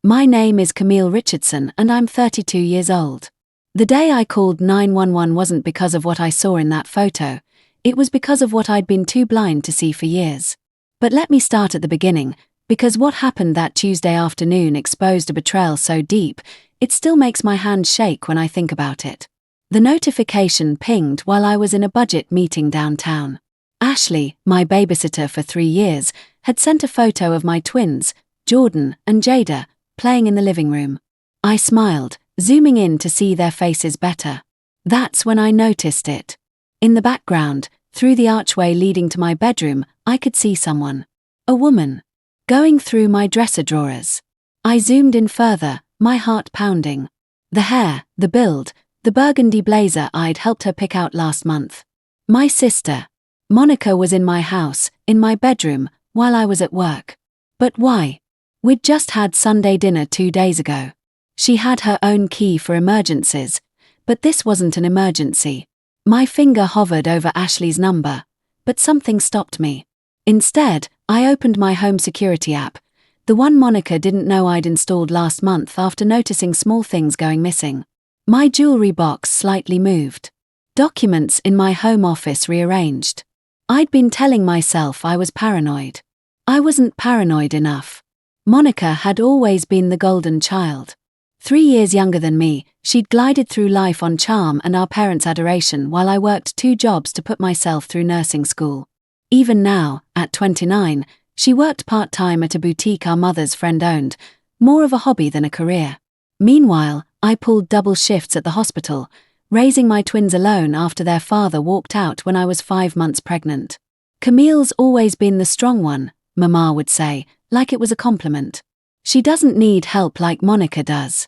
My name is Camille Richardson and I'm 32 years old. The day I called 911 wasn't because of what I saw in that photo, it was because of what I'd been too blind to see for years. But let me start at the beginning, because what happened that Tuesday afternoon exposed a betrayal so deep, it still makes my hands shake when I think about it. The notification pinged while I was in a budget meeting downtown. Ashley, my babysitter for 3 years, had sent a photo of my twins, Jordan and Jada, playing in the living room. I smiled, zooming in to see their faces better. That's when I noticed it. In the background, through the archway leading to my bedroom, I could see someone. A woman. Going through my dresser drawers. I zoomed in further, my heart pounding. The hair, the build, the burgundy blazer I'd helped her pick out last month. My sister. Monica was in my house, in my bedroom, while I was at work. But why? We'd just had Sunday dinner 2 days ago. She had her own key for emergencies, but this wasn't an emergency. My finger hovered over Ashley's number, but something stopped me. Instead, I opened my home security app, the one Monica didn't know I'd installed last month after noticing small things going missing. My jewelry box slightly moved. Documents in my home office rearranged. I'd been telling myself I was paranoid. I wasn't paranoid enough. Monica had always been the golden child. 3 years younger than me, she'd glided through life on charm and our parents' adoration while I worked 2 jobs to put myself through nursing school. Even now, at 29, she worked part-time at a boutique our mother's friend owned, more of a hobby than a career. Meanwhile, I pulled double shifts at the hospital, raising my twins alone after their father walked out when I was 5 months pregnant. Camille's always been the strong one, Mama would say, like it was a compliment. She doesn't need help like Monica does.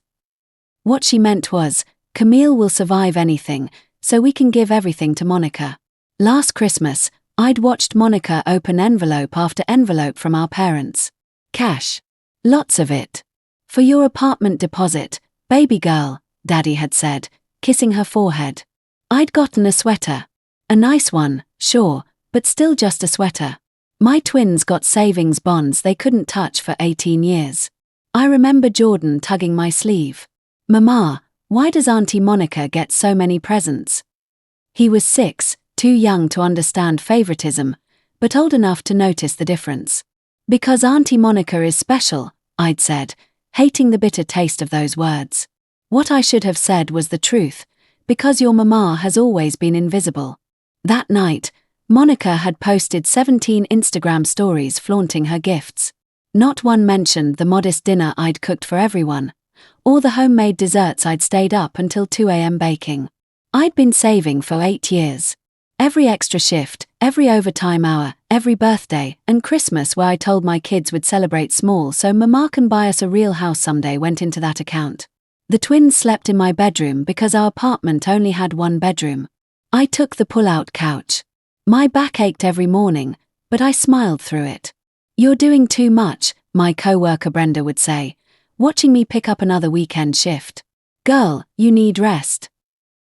What she meant was, Camille will survive anything, so we can give everything to Monica. Last Christmas, I'd watched Monica open envelope after envelope from our parents. Cash. Lots of it. For your apartment deposit, baby girl, Daddy had said, kissing her forehead. I'd gotten a sweater. A nice one, sure, but still just a sweater. My twins got savings bonds they couldn't touch for 18 years. I remember Jordan tugging my sleeve. Mama, why does Auntie Monica get so many presents? He was 6, too young to understand favoritism, but old enough to notice the difference. Because Auntie Monica is special, I'd said, hating the bitter taste of those words. What I should have said was the truth, because your mama has always been invisible. That night, Monica had posted 17 Instagram stories flaunting her gifts. Not one mentioned the modest dinner I'd cooked for everyone, or the homemade desserts I'd stayed up until 2 a.m. baking. I'd been saving for 8 years. Every extra shift, every overtime hour, every birthday, and Christmas where I told my kids we'd celebrate small so Mama can buy us a real house someday went into that account. The twins slept in my bedroom because our apartment only had 1 bedroom. I took the pull-out couch. My back ached every morning, but I smiled through it. You're doing too much, my co-worker Brenda would say, watching me pick up another weekend shift. Girl, you need rest.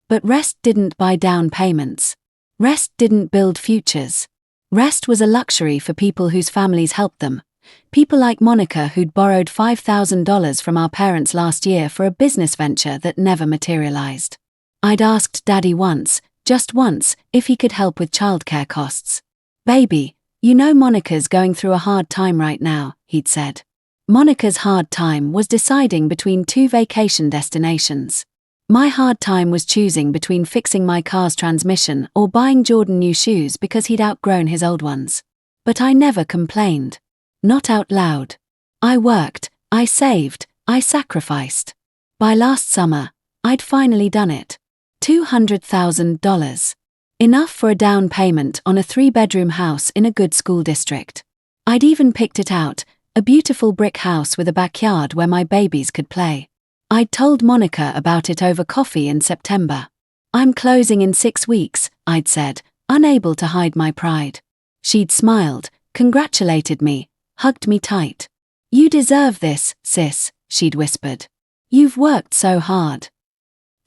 But rest didn't buy down payments. Rest didn't build futures. Rest was a luxury for people whose families helped them. People like Monica who'd borrowed $5,000 from our parents last year for a business venture that never materialized. I'd asked Daddy once, just once, if he could help with childcare costs. Baby, you know Monica's going through a hard time right now, he'd said. Monica's hard time was deciding between 2 vacation destinations. My hard time was choosing between fixing my car's transmission or buying Jordan new shoes because he'd outgrown his old ones. But I never complained. Not out loud. I worked, I saved, I sacrificed. By last summer, I'd finally done it. $200,000. Enough for a down payment on a 3-bedroom house in a good school district. I'd even picked it out, a beautiful brick house with a backyard where my babies could play. I'd told Monica about it over coffee in September. I'm closing in 6 weeks, I'd said, unable to hide my pride. She'd smiled, congratulated me, hugged me tight. You deserve this, sis, she'd whispered. You've worked so hard.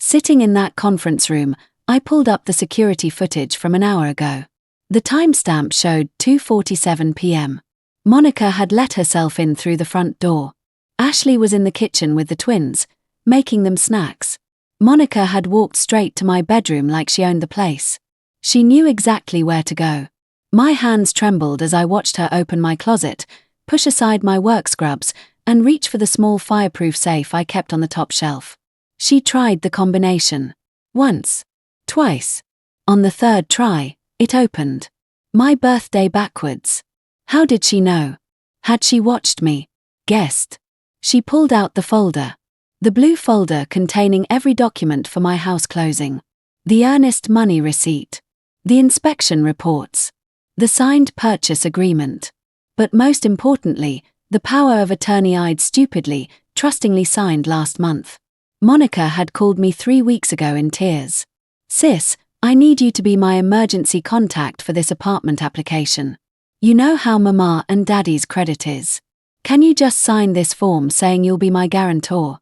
Sitting in that conference room, I pulled up the security footage from an hour ago. The timestamp showed 2:47 p.m. Monica had let herself in through the front door. Ashley was in the kitchen with the twins, making them snacks. Monica had walked straight to my bedroom like she owned the place. She knew exactly where to go. My hands trembled as I watched her open my closet, push aside my work scrubs, and reach for the small fireproof safe I kept on the top shelf. She tried the combination. Once. Twice. On the third try, it opened. My birthday backwards. How did she know? Had she watched me? Guessed. She pulled out the folder. The blue folder containing every document for my house closing. The earnest money receipt. The inspection reports. The signed purchase agreement. But most importantly, the power of attorney I'd stupidly, trustingly signed last month. Monica had called me 3 weeks ago in tears. "Sis, I need you to be my emergency contact for this apartment application. You know how Mama and Daddy's credit is. Can you just sign this form saying you'll be my guarantor?"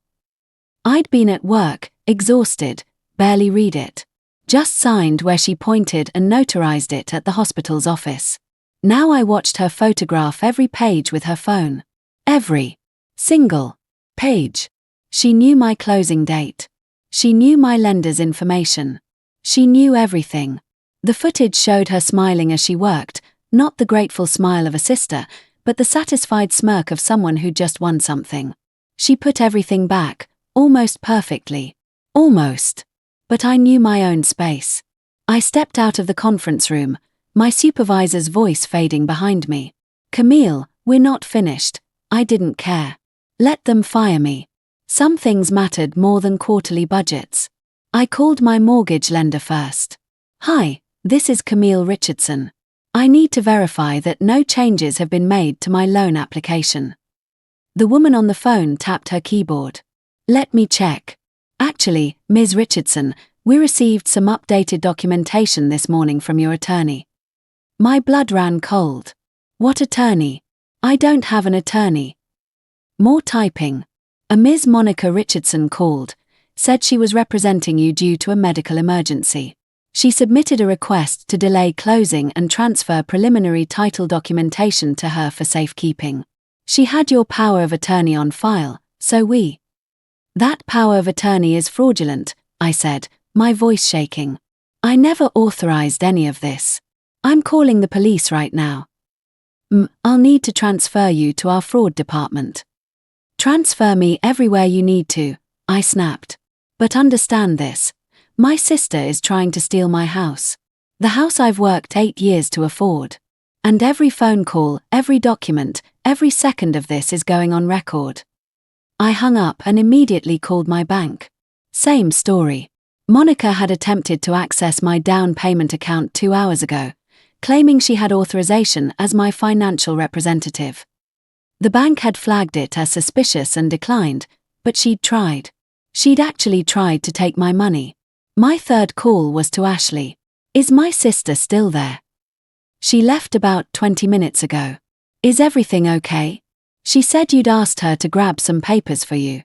I'd been at work, exhausted, barely read it. Just signed where she pointed and notarized it at the hospital's office. Now I watched her photograph every page with her phone. Every single page. She knew my closing date. She knew my lender's information. She knew everything. The footage showed her smiling as she worked, not the grateful smile of a sister, but the satisfied smirk of someone who'd just won something. She put everything back, almost perfectly. Almost. But I knew my own space. I stepped out of the conference room, my supervisor's voice fading behind me. "Camille, we're not finished." I didn't care. Let them fire me. Some things mattered more than quarterly budgets. I called my mortgage lender first. "Hi, this is Camille Richardson. I need to verify that no changes have been made to my loan application." The woman on the phone tapped her keyboard. "Let me check. Actually, Ms. Richardson, we received some updated documentation this morning from your attorney." My blood ran cold. "What attorney? I don't have an attorney." More typing. "A Ms. Monica Richardson called, said she was representing you due to a medical emergency. She submitted a request to delay closing and transfer preliminary title documentation to her for safekeeping. She had your power of attorney on file, so we—" "That power of attorney is fraudulent," I said, my voice shaking. "I never authorized any of this. I'm calling the police right now." "I'll need to transfer you to our fraud department." "Transfer me everywhere you need to," I snapped. "But understand this. My sister is trying to steal my house. The house I've worked 8 years to afford. And every phone call, every document, every second of this is going on record." I hung up and immediately called my bank. Same story. Monica had attempted to access my down payment account 2 hours ago, claiming she had authorization as my financial representative. The bank had flagged it as suspicious and declined, but she'd tried. She'd actually tried to take my money. My third call was to Ashley. "Is my sister still there?" "She left about 20 minutes ago. Is everything okay? She said you'd asked her to grab some papers for you."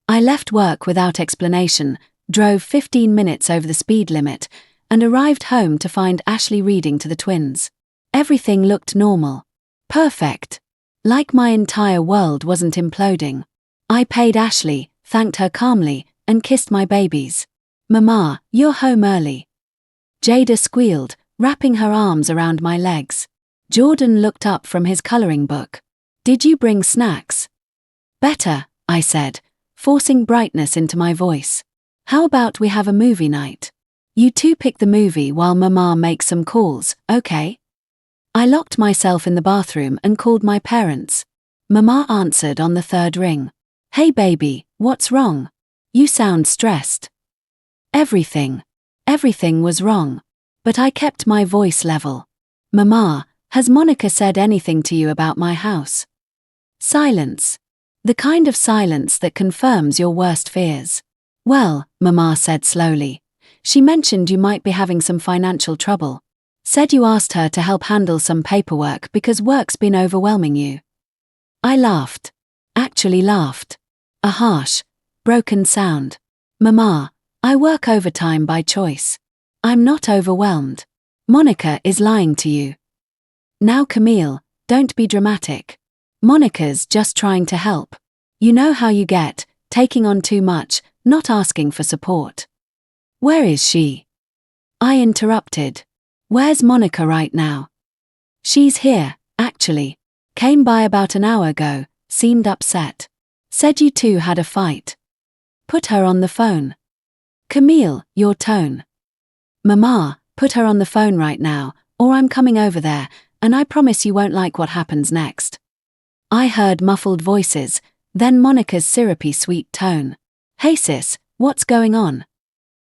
I left work without explanation, drove 15 minutes over the speed limit, and arrived home to find Ashley reading to the twins. Everything looked normal. Perfect. Like my entire world wasn't imploding. I paid Ashley, thanked her calmly, and kissed my babies. "Mama, you're home early." Jada squealed, wrapping her arms around my legs. Jordan looked up from his coloring book. "Did you bring snacks?" "Better," I said, forcing brightness into my voice. "How about we have a movie night? You two pick the movie while Mama makes some calls, okay?" I locked myself in the bathroom and called my parents. Mama answered on the third ring. "Hey baby, what's wrong? You sound stressed." Everything was wrong. But I kept my voice level. "Mama, has Monica said anything to you about my house?" Silence. The kind of silence that confirms your worst fears. "Well," Mama said slowly, "she mentioned you might be having some financial trouble. Said you asked her to help handle some paperwork because work's been overwhelming you." I laughed. Actually laughed. A harsh, broken sound. "Mama, I work overtime by choice. I'm not overwhelmed. Monica is lying to you." "Now Camille, don't be dramatic. Monica's just trying to help." You know how you get, taking on too much, not asking for support. Where is she? I interrupted. Where's Monica right now? She's here, actually. Came by about an hour ago, seemed upset. Said you two had a fight. Put her on the phone. Camille, your tone. Mama, put her on the phone right now, or I'm coming over there, and I promise you won't like what happens next. I heard muffled voices, then Monica's syrupy sweet tone. Hey sis, what's going on?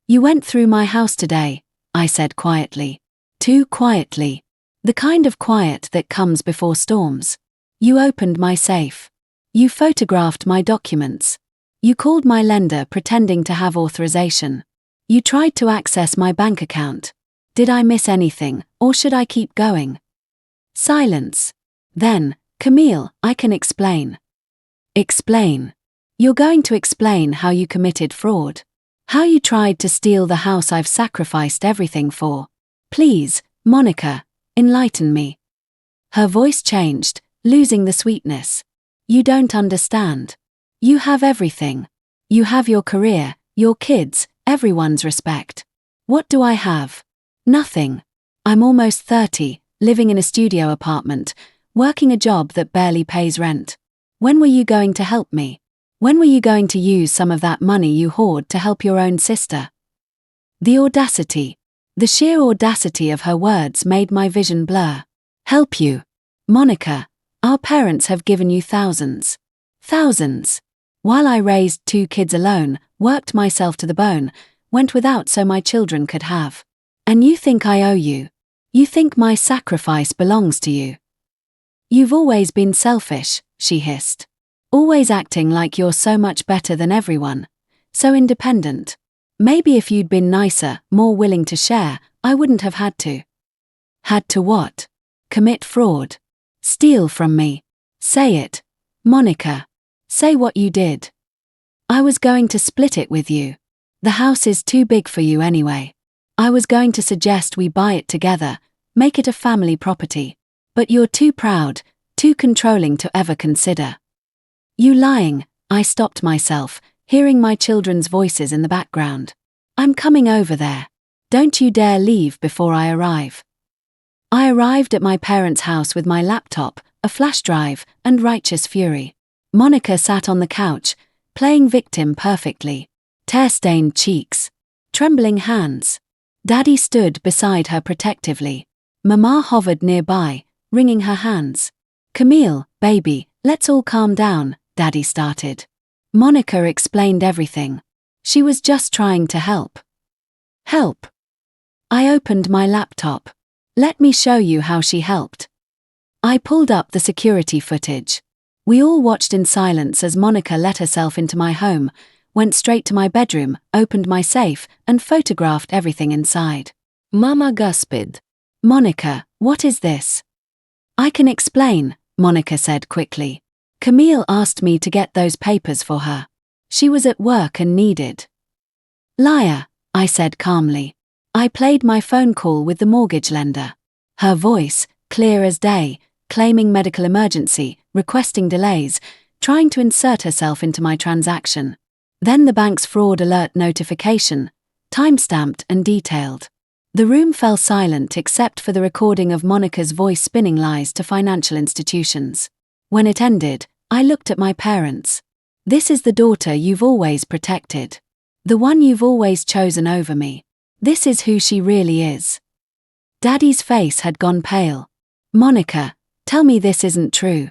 You went through my house today, I said quietly. Too quietly. The kind of quiet that comes before storms. You opened my safe. You photographed my documents. You called my lender pretending to have authorization. You tried to access my bank account. Did I miss anything, or should I keep going? Silence. Then, Camille, I can explain. Explain. You're going to explain how you committed fraud. How you tried to steal the house I've sacrificed everything for. Please, Monica, enlighten me. Her voice changed, losing the sweetness. You don't understand. You have everything. You have your career, your kids, everyone's respect. What do I have? Nothing. I'm almost 30, living in a studio apartment, working a job that barely pays rent. When were you going to help me? When were you going to use some of that money you hoard to help your own sister? The audacity. The sheer audacity of her words made my vision blur. Help you? Monica, our parents have given you thousands. Thousands. While I raised 2 kids alone, worked myself to the bone, went without so my children could have. And you think I owe you? You think my sacrifice belongs to you? You've always been selfish, she hissed. Always acting like you're so much better than everyone. So independent. Maybe if you'd been nicer, more willing to share, I wouldn't have had to. Had to what? Commit fraud. Steal from me. Say it. Monica. Say what you did. I was going to split it with you. The house is too big for you anyway. I was going to suggest we buy it together, make it a family property. But you're too proud, too controlling to ever consider. You lying, I stopped myself, hearing my children's voices in the background. I'm coming over there. Don't you dare leave before I arrive. I arrived at my parents' house with my laptop, a flash drive, and righteous fury. Monica sat on the couch, playing victim perfectly. Tear-stained cheeks. Trembling hands. Daddy stood beside her protectively. Mama hovered nearby, wringing her hands. Camille, baby, let's all calm down, Daddy started. Monica explained everything. She was just trying to help. Help. I opened my laptop. Let me show you how she helped. I pulled up the security footage. We all watched in silence as Monica let herself into my home, went straight to my bedroom, opened my safe, and photographed everything inside. Mama gasped. Monica, what is this? I can explain, Monica said quickly. Camille asked me to get those papers for her. She was at work and needed. Liar, I said calmly. I played my phone call with the mortgage lender. Her voice, clear as day, claiming medical emergency, requesting delays, trying to insert herself into my transaction. Then the bank's fraud alert notification, time-stamped and detailed. The room fell silent except for the recording of Monica's voice spinning lies to financial institutions. When it ended, I looked at my parents. This is the daughter you've always protected. The one you've always chosen over me. This is who she really is. Daddy's face had gone pale. Monica, tell me this isn't true.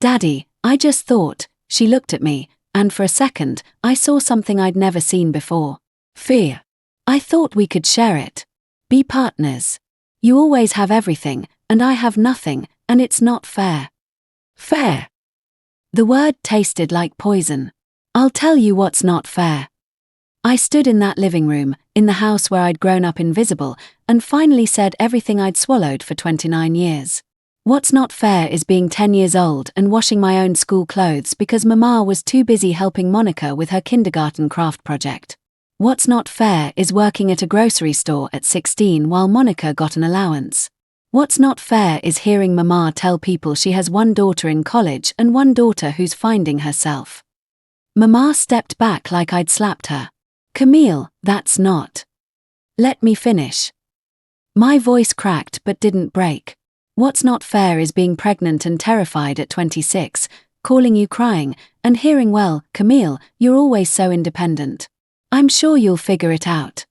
Daddy, I just thought, she looked at me, and for a second, I saw something I'd never seen before. Fear. I thought we could share it. Be partners. You always have everything, and I have nothing, and it's not fair. Fair. The word tasted like poison. I'll tell you what's not fair. I stood in that living room, in the house where I'd grown up invisible, and finally said everything I'd swallowed for 29 years. What's not fair is being 10 years old and washing my own school clothes because Mama was too busy helping Monica with her kindergarten craft project. What's not fair is working at a grocery store at 16 while Monica got an allowance. What's not fair is hearing Mama tell people she has one daughter in college and one daughter who's finding herself. Mama stepped back like I'd slapped her. Camille, that's not. Let me finish. My voice cracked but didn't break. What's not fair is being pregnant and terrified at 26, calling you crying, and hearing, well, Camille, you're always so independent. I'm sure you'll figure it out.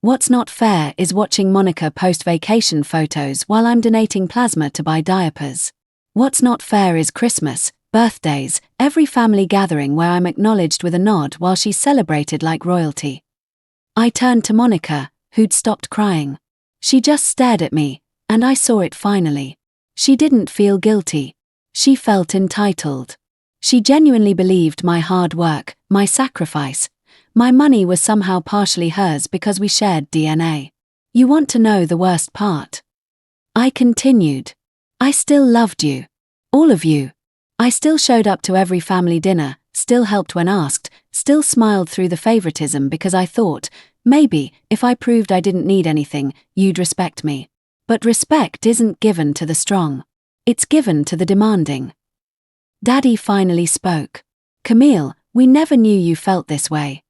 What's not fair is watching Monica post vacation photos while I'm donating plasma to buy diapers. What's not fair is Christmas, birthdays, every family gathering where I'm acknowledged with a nod while she's celebrated like royalty. I turned to Monica, who'd stopped crying. She just stared at me, and I saw it finally. She didn't feel guilty. She felt entitled. She genuinely believed my hard work, my sacrifice, my money was somehow partially hers because we shared DNA. You want to know the worst part? I continued. I still loved you. All of you. I still showed up to every family dinner, still helped when asked, still smiled through the favoritism because I thought, maybe, if I proved I didn't need anything, you'd respect me. But respect isn't given to the strong. It's given to the demanding. Daddy finally spoke. Camille, we never knew you felt this way.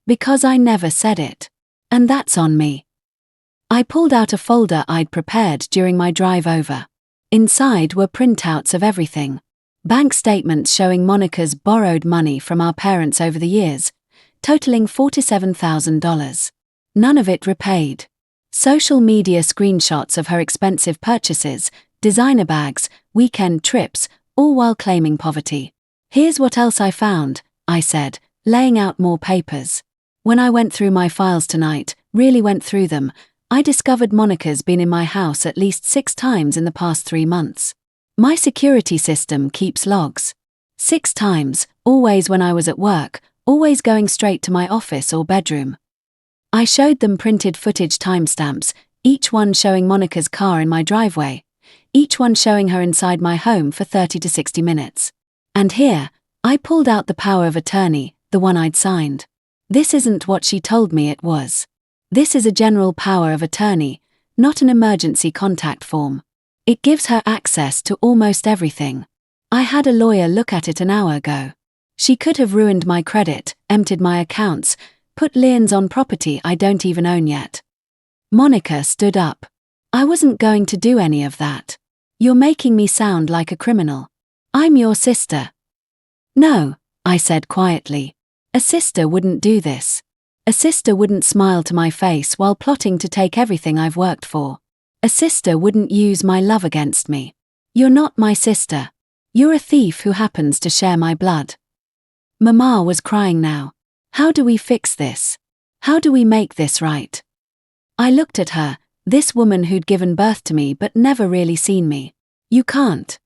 Because I never said it. And that's on me. I pulled out a folder I'd prepared during my drive over. Inside were printouts of everything. Bank statements showing Monica's borrowed money from our parents over the years, totaling $47,000. None of it repaid. Social media screenshots of her expensive purchases, designer bags, weekend trips, all while claiming poverty. Here's what else I found, I said, laying out more papers. When I went through my files tonight, really went through them, I discovered Monica's been in my house at least 6 times in the past 3 months. My security system keeps logs. 6 times, always when I was at work, always going straight to my office or bedroom. I showed them printed footage timestamps, each one showing Monica's car in my driveway, each one showing her inside my home for 30 to 60 minutes. And here, I pulled out the power of attorney, the one I'd signed. This isn't what she told me it was. This is a general power of attorney, not an emergency contact form. It gives her access to almost everything. I had a lawyer look at it an hour ago. She could have ruined my credit, emptied my accounts, put liens on property I don't even own yet. Monica stood up. I wasn't going to do any of that. You're making me sound like a criminal. I'm your sister. No, I said quietly. A sister wouldn't do this. A sister wouldn't smile to my face while plotting to take everything I've worked for. A sister wouldn't use my love against me. You're not my sister. You're a thief who happens to share my blood. Mama was crying now. How do we fix this? How do we make this right? I looked at her, this woman who'd given birth to me but never really seen me. You can't.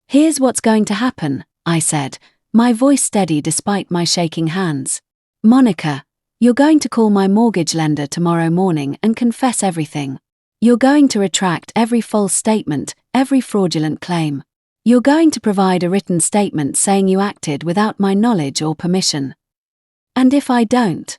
Here's what's going to happen, I said, my voice steady despite my shaking hands. Monica, you're going to call my mortgage lender tomorrow morning and confess everything. You're going to retract every false statement, every fraudulent claim. You're going to provide a written statement saying you acted without my knowledge or permission. And if I don't?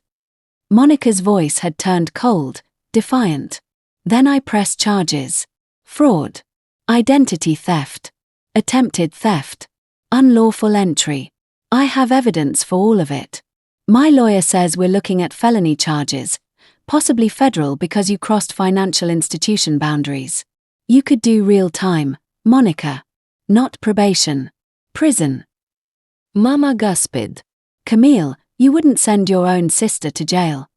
Monica's voice had turned cold, defiant. Then I press charges. Fraud. Identity theft. Attempted theft. Unlawful entry. I have evidence for all of it. My lawyer says we're looking at felony charges, possibly federal because you crossed financial institution boundaries. You could do real time, Monica. Not probation. Prison. Mama gusped. Camille, you wouldn't send your own sister to jail.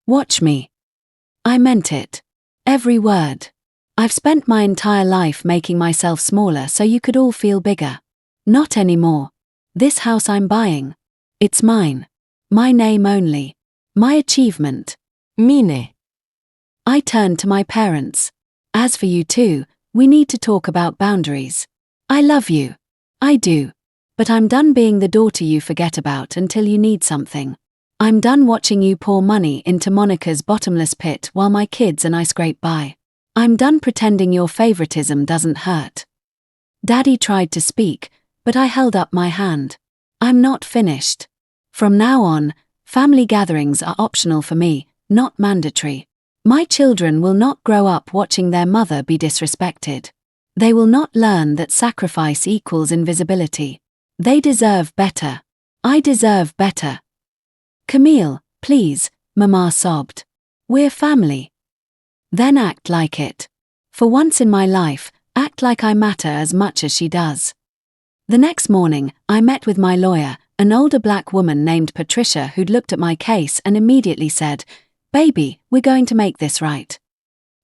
Watch me. I meant it. Every word. I've spent my entire life making myself smaller so you could all feel bigger. Not anymore. This house I'm buying. It's mine. My name only. My achievement. Mine. I turned to my parents. As for you two, we need to talk about boundaries. I love you. I do. But I'm done being the daughter you forget about until you need something. I'm done watching you pour money into Monica's bottomless pit while my kids and I scrape by. I'm done pretending your favoritism doesn't hurt. Daddy tried to speak, but I held up my hand. I'm not finished. From now on, family gatherings are optional for me, not mandatory. My children will not grow up watching their mother be disrespected. They will not learn that sacrifice equals invisibility. They deserve better. I deserve better. Camille, please, Mama sobbed. We're family. Then act like it. For once in my life, act like I matter as much as she does. The next morning, I met with my lawyer, an older black woman named Patricia who'd looked at my case and immediately said, "Baby, we're going to make this right."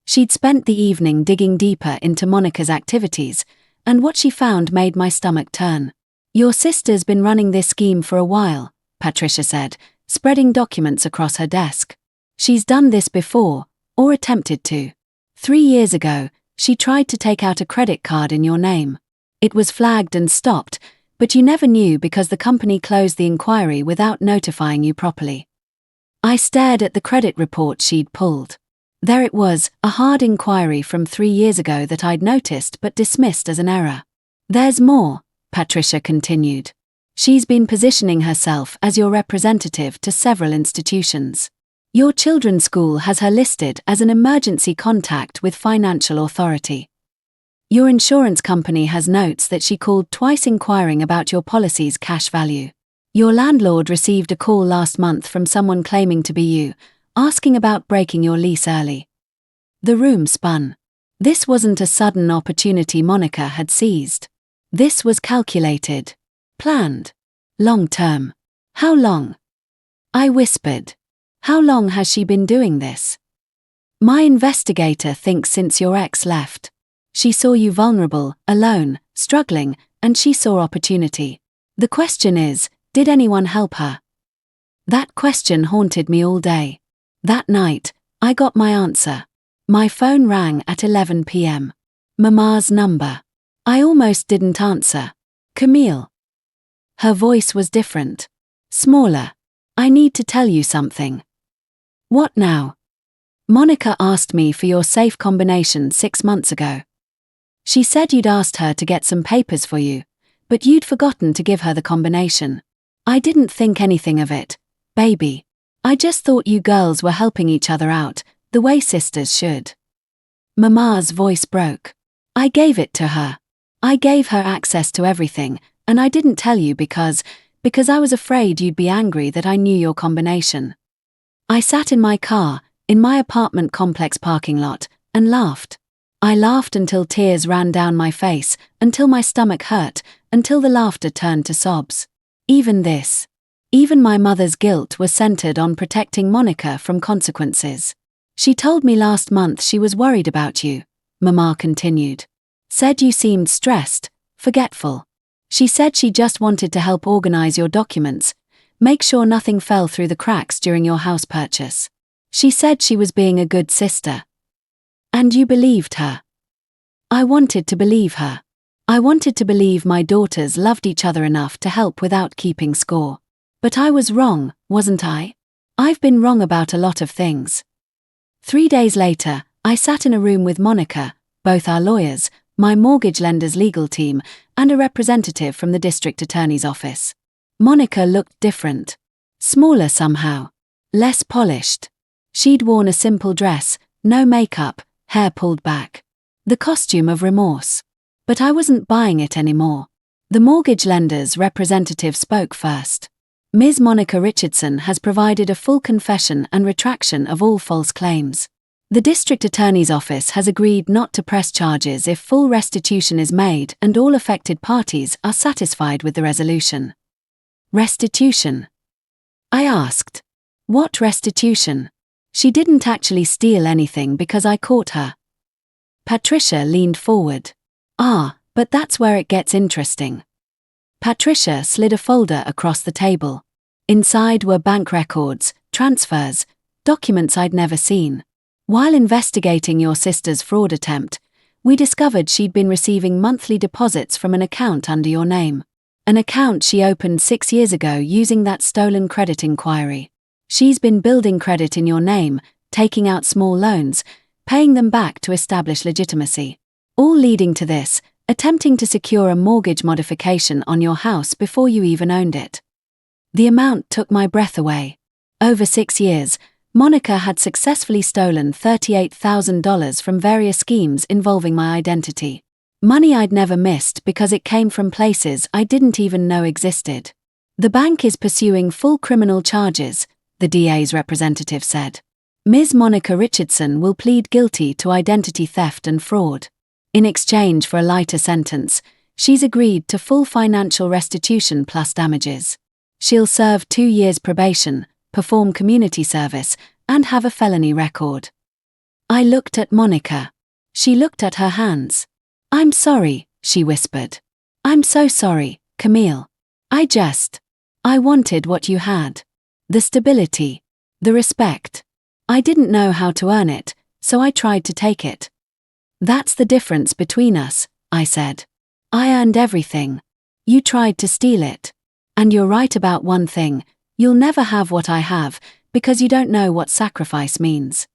She'd spent the evening digging deeper into Monica's activities, and what she found made my stomach turn. "Your sister's been running this scheme for a while," Patricia said, spreading documents across her desk. "She's done this before, or attempted to. 3 years ago, she tried to take out a credit card in your name. It was flagged and stopped, but you never knew because the company closed the inquiry without notifying you properly." I stared at the credit report she'd pulled. There it was, a hard inquiry from 3 years ago that I'd noticed but dismissed as an error. "There's more," Patricia continued. "She's been positioning herself as your representative to several institutions. Your children's school has her listed as an emergency contact with financial authority. Your insurance company has notes that she called twice inquiring about your policy's cash value. Your landlord received a call last month from someone claiming to be you, asking about breaking your lease early." The room spun. This wasn't a sudden opportunity Monica had seized. This was calculated. Planned. Long-term. "How long?" I whispered. "How long has she been doing this?" "My investigator thinks since your ex left. She saw you vulnerable, alone, struggling, and she saw opportunity. The question is, did anyone help her?" That question haunted me all day. That night, I got my answer. My phone rang at 11 p.m. Mama's number. I almost didn't answer. "Camille." Her voice was different. Smaller. "I need to tell you something." "What now?" "Monica asked me for your safe combination 6 months ago. She said you'd asked her to get some papers for you, but you'd forgotten to give her the combination. I didn't think anything of it, baby. I just thought you girls were helping each other out, the way sisters should." Mama's voice broke. "I gave it to her. I gave her access to everything, and I didn't tell you because I was afraid you'd be angry that I knew your combination. I sat in my car, in my apartment complex parking lot, and laughed. I laughed until tears ran down my face, until my stomach hurt, until the laughter turned to sobs. Even my mother's guilt was centered on protecting Monica from consequences. She told me last month she was worried about you," Mama continued. "Said you seemed stressed, forgetful. She said she just wanted to help organize your documents, make sure nothing fell through the cracks during your house purchase. She said she was being a good sister. And you believed her." I wanted to believe her. I wanted to believe my daughters loved each other enough to help without keeping score. But I was wrong, wasn't I? I've been wrong about a lot of things. 3 days later, I sat in a room with Monica, both our lawyers, my mortgage lender's legal team, and a representative from the district attorney's office. Monica looked different. Smaller somehow. Less polished. She'd worn a simple dress, no makeup, hair pulled back. The costume of remorse. But I wasn't buying it anymore. The mortgage lender's representative spoke first. "Ms. Monica Richardson has provided a full confession and retraction of all false claims. The district attorney's office has agreed not to press charges if full restitution is made and all affected parties are satisfied with the resolution." "Restitution?" I asked. "What restitution? She didn't actually steal anything because I caught her." Patricia leaned forward. But that's where it gets interesting." Patricia slid a folder across the table. Inside were bank records, transfers, documents I'd never seen. "While investigating your sister's fraud attempt, we discovered she'd been receiving monthly deposits from an account under your name. An account she opened 6 years ago using that stolen credit inquiry. She's been building credit in your name, taking out small loans, paying them back to establish legitimacy. All leading to this, attempting to secure a mortgage modification on your house before you even owned it." The amount took my breath away. Over 6 years, Monica had successfully stolen $38,000 from various schemes involving my identity. Money I'd never missed because it came from places I didn't even know existed. The bank is pursuing full criminal charges, the DA's representative said. Ms. Monica Richardson will plead guilty to identity theft and fraud. In exchange for a lighter sentence, she's agreed to full financial restitution plus damages. She'll serve 2 years probation, perform community service, and have a felony record. I looked at Monica. She looked at her hands. I'm sorry, she whispered. I'm so sorry, Camille. I wanted what you had. The stability. The respect. I didn't know how to earn it, so I tried to take it. That's the difference between us, I said. I earned everything. You tried to steal it. And you're right about one thing, you'll never have what I have, because you don't know what sacrifice means.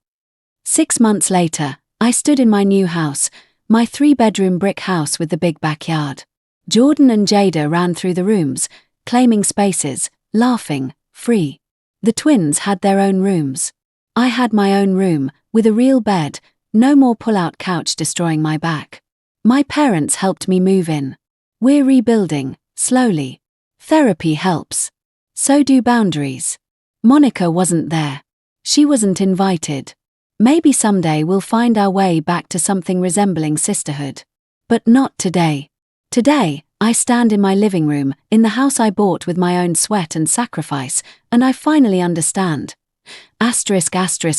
6 months later, I stood in my new house, my 3-bedroom brick house with the big backyard. Jordan and Jada ran through the rooms, claiming spaces, laughing, free. The twins had their own rooms. I had my own room, with a real bed, no more pull-out couch destroying my back. My parents helped me move in. We're rebuilding, slowly. Therapy helps. So do boundaries. Monica wasn't there. She wasn't invited. Maybe someday we'll find our way back to something resembling sisterhood. But not today. Today, I stand in my living room, in the house I bought with my own sweat and sacrifice, and I finally understand.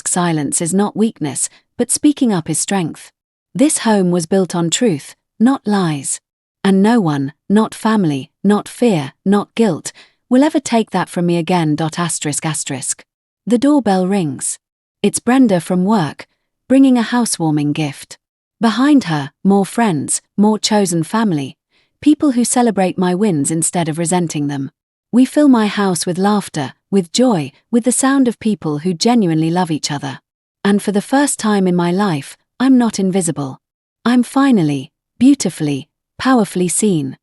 Silence is not weakness, but speaking up is strength. This home was built on truth, not lies. And no one, not family, not fear, not guilt, will ever take that from me again. The doorbell rings. It's Brenda from work, bringing a housewarming gift. Behind her, more friends, more chosen family, people who celebrate my wins instead of resenting them. We fill my house with laughter, with joy, with the sound of people who genuinely love each other. And for the first time in my life, I'm not invisible. I'm finally, beautifully, powerfully seen.